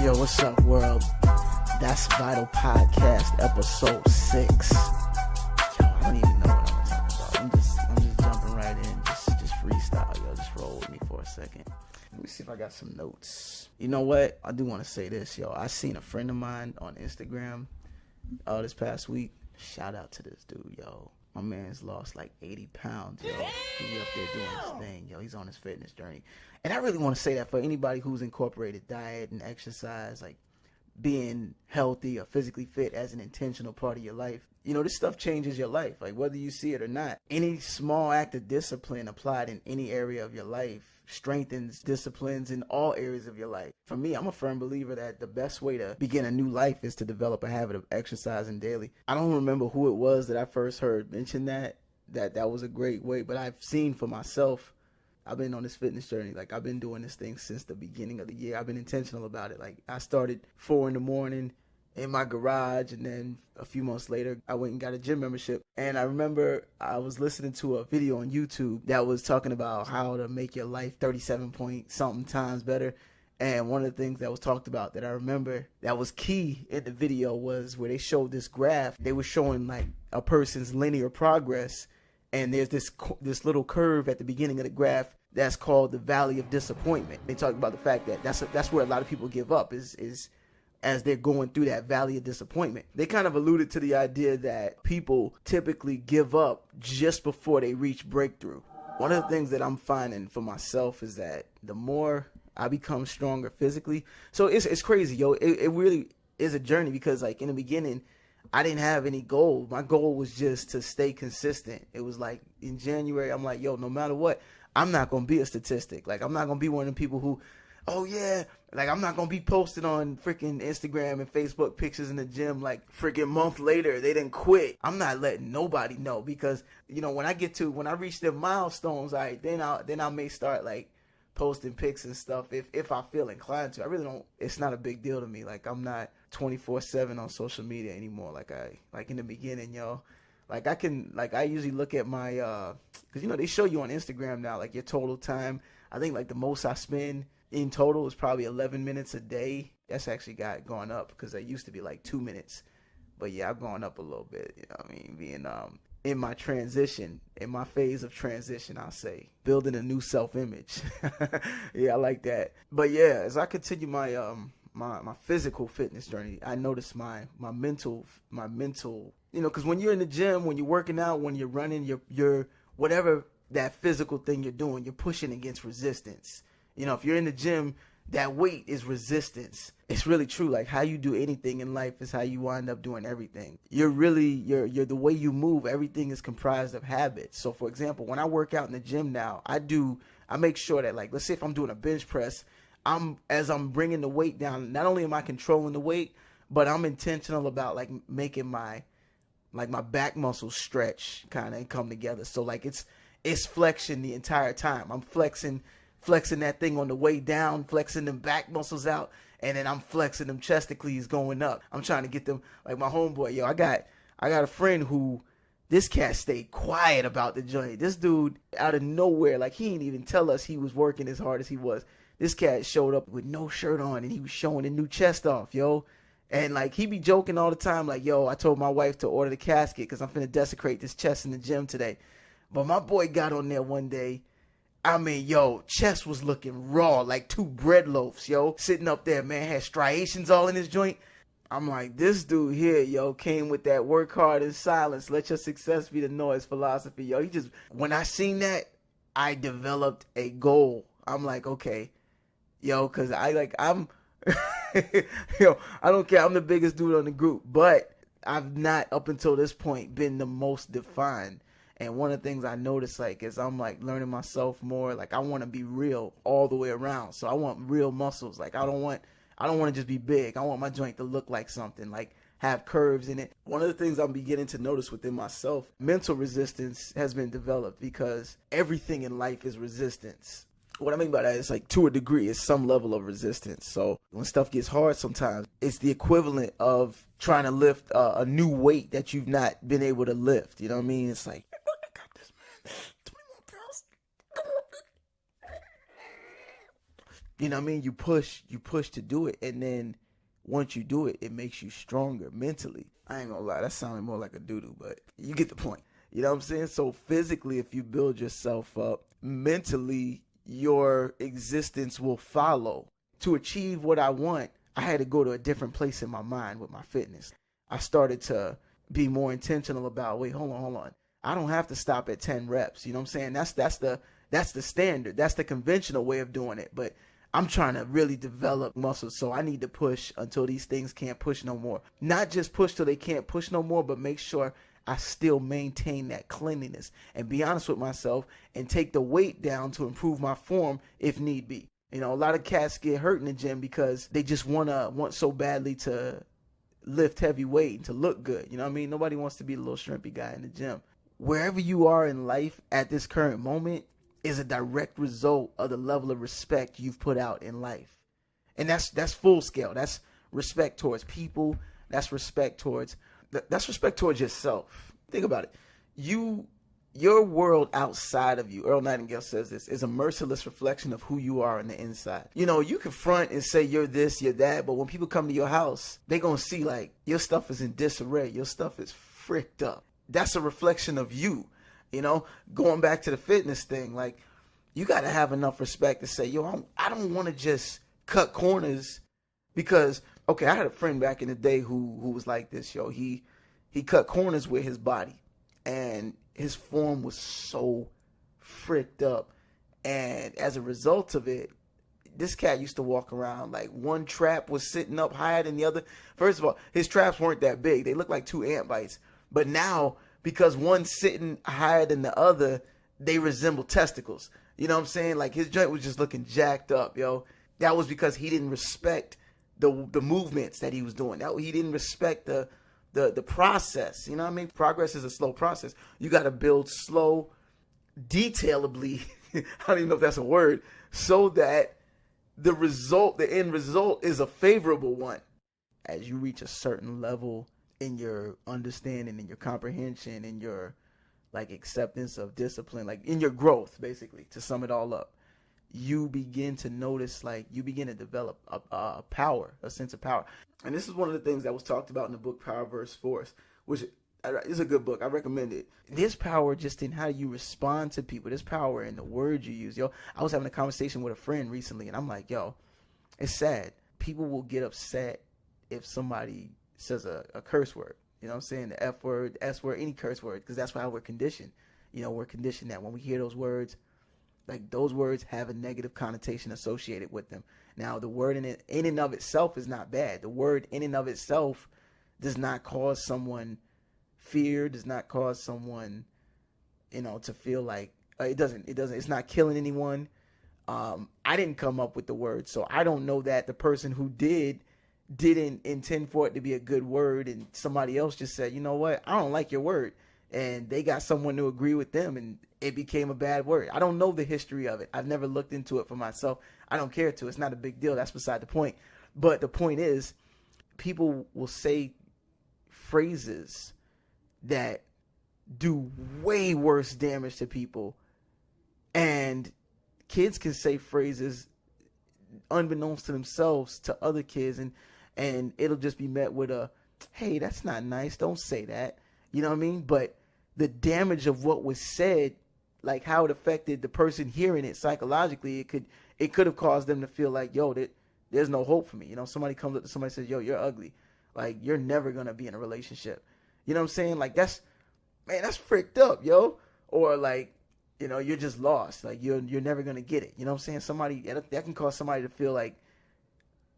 Yo, what's up, world? That's Vital Podcast, episode 6. Yo, I don't even know what I'm talking about. I'm just jumping right in, just freestyle. Yo, just roll with me for a second. Let me see if I got some notes. You know what? I do want to say this, yo. I seen a friend of mine on Instagram this past week. Shout out to this dude, yo. My man's lost like 80 pounds, yo. He up there doing his thing, yo. He's on his fitness journey. And I really want to say that for anybody who's incorporated diet and exercise, like being healthy or physically fit as an intentional part of your life. You know, this stuff changes your life, like whether you see it or not. Any small act of discipline applied in any area of your life strengthens disciplines in all areas of your life. For me, I'm a firm believer that the best way to begin a new life is to develop a habit of exercising daily. I don't remember who it was that I first heard mention that was a great way, but I've seen for myself. I've been on this fitness journey. Like, I've been doing this thing since the beginning of the year. I've been intentional about it. Like, I started 4 a.m. in my garage, and then a few months later, I went and got a gym membership. And I remember I was listening to a video on YouTube that was talking about how to make your life 37 point something times better. And one of the things that was talked about that I remember that was key in the video was where they showed this graph. They were showing like a person's linear progress, and there's this little curve at the beginning of the graph that's called the Valley of Disappointment. They talk about the fact that that's where a lot of people give up is as they're going through that Valley of Disappointment. They kind of alluded to the idea that people typically give up just before they reach breakthrough. One of the things that I'm finding for myself is that the more I become stronger physically, so it's crazy, yo. It really is a journey, because like in the beginning, I didn't have any goal. My goal was just to stay consistent. It was like in January, I'm like, yo, no matter what, I'm not going to be a statistic. Like, I'm not going to be one of the people who, oh yeah, like I'm not going to be posting on freaking Instagram and Facebook pictures in the gym like freaking month later they didn't quit. I'm not letting nobody know, because, you know, when I reach the milestones, all right, then I may start like posting pics and stuff if I feel inclined to. I really don't, it's not a big deal to me. Like, I'm not 24/7 on social media anymore like in the beginning, yo. Like, I usually look at my because, you know, they show you on Instagram now like your total time. I think like the most I spend in total is probably 11 minutes a day. That's actually gone up, because I used to be like 2 minutes. But yeah, I've gone up a little bit, you know what I mean, being in my transition, in my phase of transition, I'll say, building a new self-image. Yeah, I like that. But yeah, as I continue my my physical fitness journey, I notice my mental, you know, because when you're in the gym, when you're working out, when you're running, you're whatever that physical thing you're doing, you're pushing against resistance. You know, if you're in the gym, that weight is resistance. It's really true. Like, how you do anything in life is how you wind up doing everything. You're the way you move, everything is comprised of habits. So for example, when I work out in the gym now, I make sure that, like, let's say if I'm doing a bench press, as I'm bringing the weight down, not only am I controlling the weight, but I'm intentional about like making my back muscles stretch kind of and come together. So like it's flexion the entire time. I'm flexing that thing on the way down, flexing them back muscles out, and then I'm flexing them chesticles going up. I'm trying to get them, like my homeboy, yo, I got a friend who, this cat stayed quiet about the joint. This dude out of nowhere, like he didn't even tell us he was working as hard as he was. This cat showed up with no shirt on and he was showing a new chest off, yo. And like he be joking all the time, like, yo, I told my wife to order the casket because I'm finna desecrate this chest in the gym today. But my boy got on there one day. I mean, yo, chest was looking raw, like 2 bread loaves, yo. Sitting up there, man, had striations all in his joint. I'm like, this dude here, yo, came with that work hard in silence, let your success be the noise philosophy, yo. When I seen that, I developed a goal. I'm like, okay, yo, because I'm, yo, I don't care. I'm the biggest dude on the group, but I've not, up until this point, been the most defined. And one of the things I noticed, like, is I'm like learning myself more. Like, I want to be real all the way around. So I want real muscles. Like, I don't want to just be big. I want my joint to look like something, like have curves in it. One of the things I'm beginning to notice within myself, mental resistance has been developed, because everything in life is resistance. What I mean by that is, like, to a degree, it's some level of resistance. So when stuff gets hard sometimes, it's the equivalent of trying to lift a new weight that you've not been able to lift. You know what I mean? It's like, I got this, man. 20 more pounds. Come You know what I mean? You push to do it, and then once you do it, it makes you stronger mentally. I ain't gonna lie, that sounded more like a doo-doo, but you get the point. You know what I'm saying? So physically, if you build yourself up, mentally, your existence will follow. To achieve what I want, I had to go to a different place in my mind with my fitness. I started to be more intentional about, wait, hold on. I don't have to stop at 10 reps. You know what I'm saying? That's the standard. That's the conventional way of doing it. But I'm trying to really develop muscles, so I need to push until these things can't push no more. Not just push till they can't push no more, but make sure I still maintain that cleanliness and be honest with myself and take the weight down to improve my form if need be. You know, a lot of cats get hurt in the gym because they just want so badly to lift heavy weight and to look good. You know what I mean? Nobody wants to be the little shrimpy guy in the gym. Wherever you are in life at this current moment is a direct result of the level of respect you've put out in life. And that's full scale. That's respect towards people. That's respect towards yourself. Think about it. Your world outside of you, Earl Nightingale says this, is a merciless reflection of who you are on the inside. You know, you can front and say you're this, you're that, but when people come to your house, they're going to see like your stuff is in disarray. Your stuff is fricked up. That's a reflection of you. You know, going back to the fitness thing, like you got to have enough respect to say, yo, I don't want to just cut corners because, okay, I had a friend back in the day who was like this, yo. He cut corners with his body, and his form was so fricked up. And as a result of it, this cat used to walk around like one trap was sitting up higher than the other. First of all, his traps weren't that big. They looked like 2 ant bites. But now, because one's sitting higher than the other, they resemble testicles. You know what I'm saying? Like his joint was just looking jacked up, yo. That was because he didn't respect the movements that he was doing. He didn't respect the process. You know what I mean? Progress is a slow process. You got to build slow, detailably. I don't even know if that's a word, so that the end result is a favorable one. As you reach a certain level in your understanding, in your comprehension, in your like acceptance of discipline, like in your growth, basically, to sum it all up, you begin to notice, like you begin to develop a power, a sense of power. And this is one of the things that was talked about in the book Power vs. Force, which is a good book. I recommend it. There's power just in how you respond to people. There's power in the words you use. Yo, I was having a conversation with a friend recently, and I'm like, yo, it's sad. People will get upset if somebody says a curse word. You know what I'm saying? The F word, the S word, any curse word, because that's how we're conditioned. You know, we're conditioned that when we hear those words, like those words have a negative connotation associated with them. Now, the word in and of itself is not bad. The word in and of itself does not cause someone fear, does not cause someone, you know, to feel like it's not killing anyone. I didn't come up with the word, so I don't know that the person who didn't intend for it to be a good word, and somebody else just said, you know what, I don't like your word, and they got someone to agree with them, and it became a bad word. I don't know the history of it. I've never looked into it for myself. I don't care to. It's not a big deal. That's beside the point. But the point is, people will say phrases that do way worse damage to people, and kids can say phrases unbeknownst to themselves to other kids, and it'll just be met with a, hey, that's not nice, don't say that. You know what I mean? But the damage of what was said, like how it affected the person hearing it psychologically, it could have caused them to feel like, yo, there's no hope for me. You know, somebody comes up to somebody and says, yo, you're ugly, like you're never gonna be in a relationship. You know what I'm saying? Like that's fricked up, yo. Or like, you know, you're just lost, like you're never gonna get it. You know what I'm saying? Somebody that can cause somebody to feel like,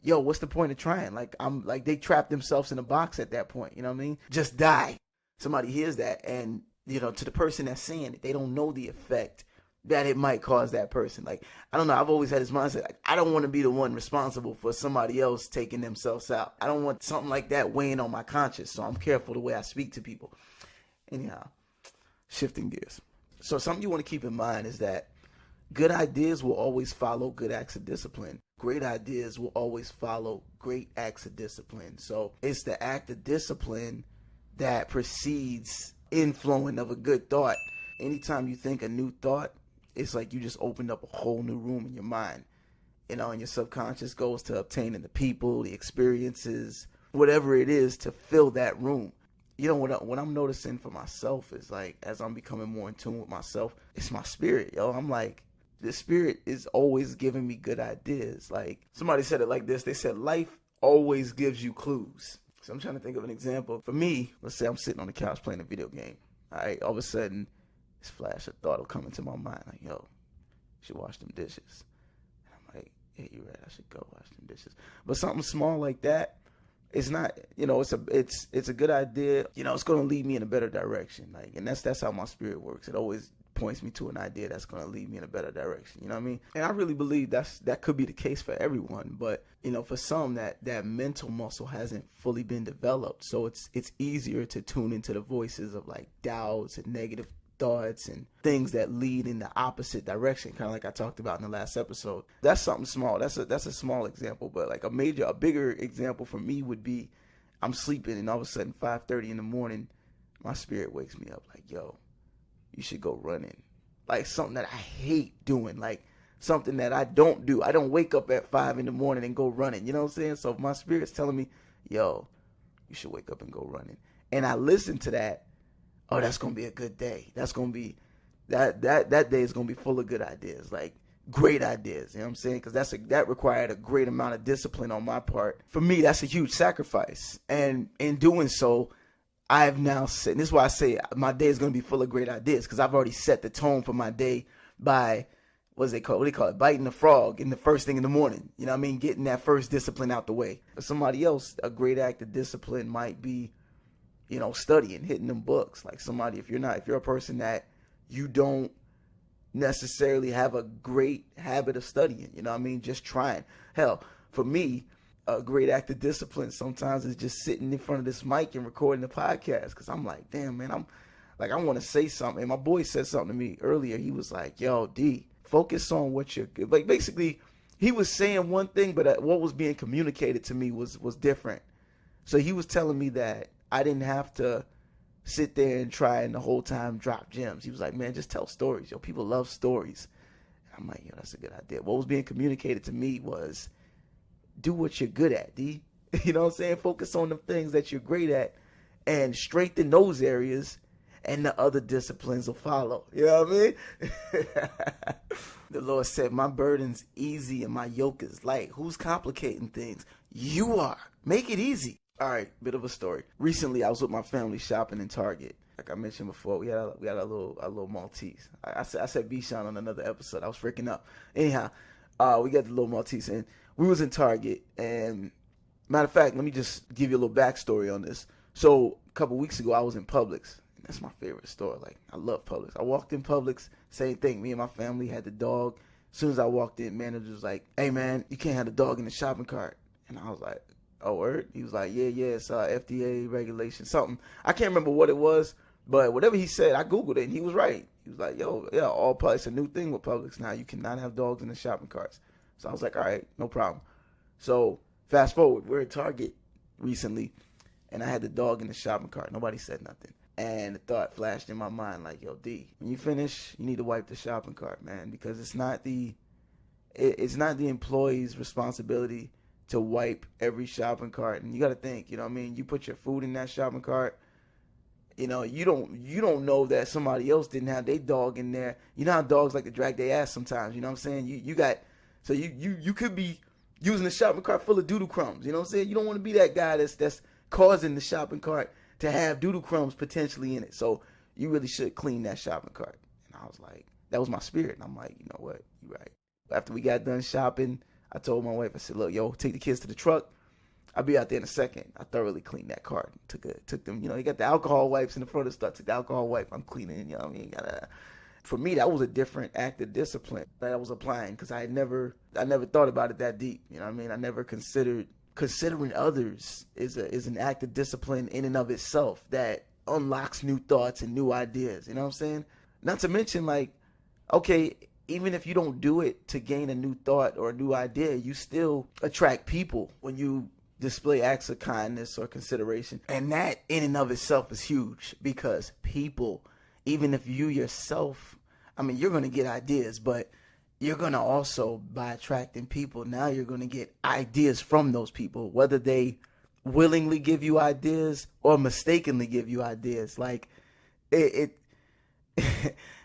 yo, what's the point of trying? Like I'm like, they trap themselves in a box at that point. You know what I mean? Just die. Somebody hears that, and you know, to the person that's saying it, they don't know the effect that it might cause that person. Like, I don't know, I've always had this mindset, like, I don't want to be the one responsible for somebody else taking themselves out. I don't want something like that weighing on my conscience, so I'm careful the way I speak to people. Anyhow, shifting gears. So something you want to keep in mind is that good ideas will always follow good acts of discipline. Great ideas will always follow great acts of discipline. So it's the act of discipline that precedes inflowing of a good thought. Anytime you think a new thought, it's like you just opened up a whole new room in your mind. you know, and your subconscious goes to obtaining the people, the experiences, whatever it is to fill that room. You know, what I'm noticing for myself is like, as I'm becoming more in tune with myself, it's my spirit, yo. I'm like, the spirit is always giving me good ideas. Like, somebody said it like this. They said, life always gives you clues. So I'm trying to think of an example. For me, let's say I'm sitting on the couch playing a video game. All right, all of a sudden, this flash of thought will come into my mind. Like, yo, you should wash them dishes. And I'm like, yeah, you're right. I should go wash them dishes. But something small like that, it's not, you know, it's a good idea. You know, it's going to lead me in a better direction. Like, and that's how my spirit works. It always points me to an idea that's going to lead me in a better direction. You know what I mean? And I really believe that could be the case for everyone. But, you know, for some, that mental muscle hasn't fully been developed. So it's easier to tune into the voices of like doubts and negative thoughts and things that lead in the opposite direction, kind of like I talked about in the last episode. That's something small. That's a small example. But like a bigger example for me would be, I'm sleeping and all of a sudden 5:30 in the morning, my spirit wakes me up like, yo, you should go running. Like something that I hate doing, like something that I don't do. I don't wake up at 5 in the morning and go running. You know what I'm saying? So if my spirit's telling me, yo, you should wake up and go running, and I listen to that, oh, that's gonna be a good day. That's gonna be that day is gonna be full of good ideas, like great ideas. You know what I'm saying? Because that required a great amount of discipline on my part. For me, that's a huge sacrifice, and in doing so, I've now set, and this is why I say my day is going to be full of great ideas, because I've already set the tone for my day by, what do they call it? Biting the frog in the first thing in the morning. You know what I mean? Getting that first discipline out the way. For somebody else, a great act of discipline might be, you know, studying, hitting them books. Like somebody, if you're a person that you don't necessarily have a great habit of studying, you know what I mean? Just trying. Hell, for me, a great act of discipline sometimes is just sitting in front of this mic and recording the podcast, because I'm like, damn, man, I'm like, I want to say something. And my boy said something to me earlier. He was like, yo, D, focus on what you're good. Like, basically, he was saying one thing, but what was being communicated to me was different. So he was telling me that I didn't have to sit there and try and the whole time drop gems. He was like, man, just tell stories. Yo, people love stories. I'm like, yo, that's a good idea. What was being communicated to me was, do what you're good at, D. You know what I'm saying? Focus on the things that you're great at and strengthen those areas, and the other disciplines will follow. You know what I mean? The Lord said, my burden's easy and my yoke is light. Who's complicating things? You are. Make it easy. All right, bit of a story. Recently, I was with my family shopping in Target. Like I mentioned before, we had a little Maltese. I said Bichon on another episode. I was freaking up. Anyhow, we got the little Maltese, and we was in Target, and matter of fact, let me just give you a little backstory on this. So a couple weeks ago, I was in Publix. That's my favorite store. Like, I love Publix. I walked in Publix, same thing. Me and my family had the dog. As soon as I walked in, manager was like, hey, man, you can't have the dog in the shopping cart. And I was like, oh, word? He was like, yeah, it's FDA regulation, something. I can't remember what it was, but whatever he said, I Googled it, and he was right. He was like, yo, yeah, all Publix, it's a new thing with Publix now. You cannot have dogs in the shopping carts. So I was like, all right, no problem. So fast forward, we're at Target recently, and I had the dog in the shopping cart. Nobody said nothing. And the thought flashed in my mind like, yo, D, when you finish, you need to wipe the shopping cart, man, because it's not the employee's responsibility to wipe every shopping cart. And you got to think, you know what I mean? You put your food in that shopping cart. You know, you don't know that somebody else didn't have their dog in there. You know how dogs like to drag their ass sometimes. You know what I'm saying? So you could be using the shopping cart full of doodle crumbs. You know what I'm saying? You don't want to be that guy that's causing the shopping cart to have doodle crumbs potentially in it. So you really should clean that shopping cart. And I was like, that was my spirit. And I'm like, you know what? You're right. After we got done shopping, I told my wife, I said, look, yo, take the kids to the truck. I'll be out there in a second. I thoroughly cleaned that cart. Took them, you know, you got the alcohol wipes in the front of the stuff. Took the alcohol wipe. I'm cleaning, you know what I mean? For me, that was a different act of discipline that I was applying, because I never thought about it that deep. You know what I mean? I never considering others is an act of discipline in and of itself that unlocks new thoughts and new ideas. You know what I'm saying? Not to mention, like, okay, even if you don't do it to gain a new thought or a new idea, you still attract people when you display acts of kindness or consideration. And that in and of itself is huge, because people, even if you yourself, I mean, you're going to get ideas, but you're going to also, by attracting people, now you're going to get ideas from those people, whether they willingly give you ideas or mistakenly give you ideas. Like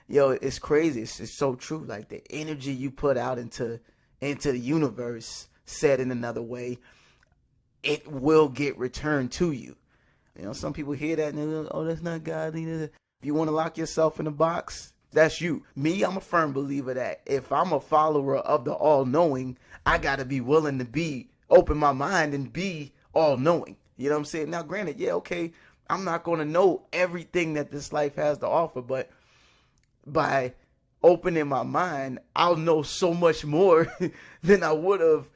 yo, it's crazy. It's so true. Like the energy you put out into the universe, said in another way, it will get returned to you. You know, some people hear that and they're like, oh, that's not God either. If you want to lock yourself in a box, that's you. Me, I'm a firm believer that if I'm a follower of the all-knowing, I got to be willing to open my mind and be all-knowing. You know what I'm saying? Now, granted, yeah, okay, I'm not going to know everything that this life has to offer, but by opening my mind, I'll know so much more than I would have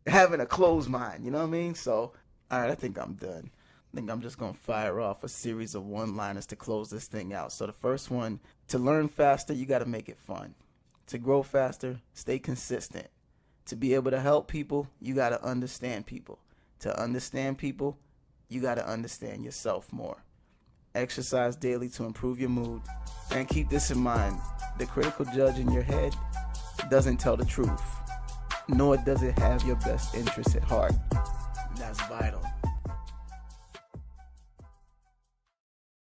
having a closed mind. You know what I mean? So, all right, I think I'm done. I think I'm just going to fire off a series of one-liners to close this thing out. So the first one, to learn faster, you got to make it fun. To grow faster, stay consistent. To be able to help people, you got to understand people. To understand people, you got to understand yourself more. Exercise daily to improve your mood. And keep this in mind, the critical judge in your head doesn't tell the truth, nor does it have your best interests at heart. That's vital.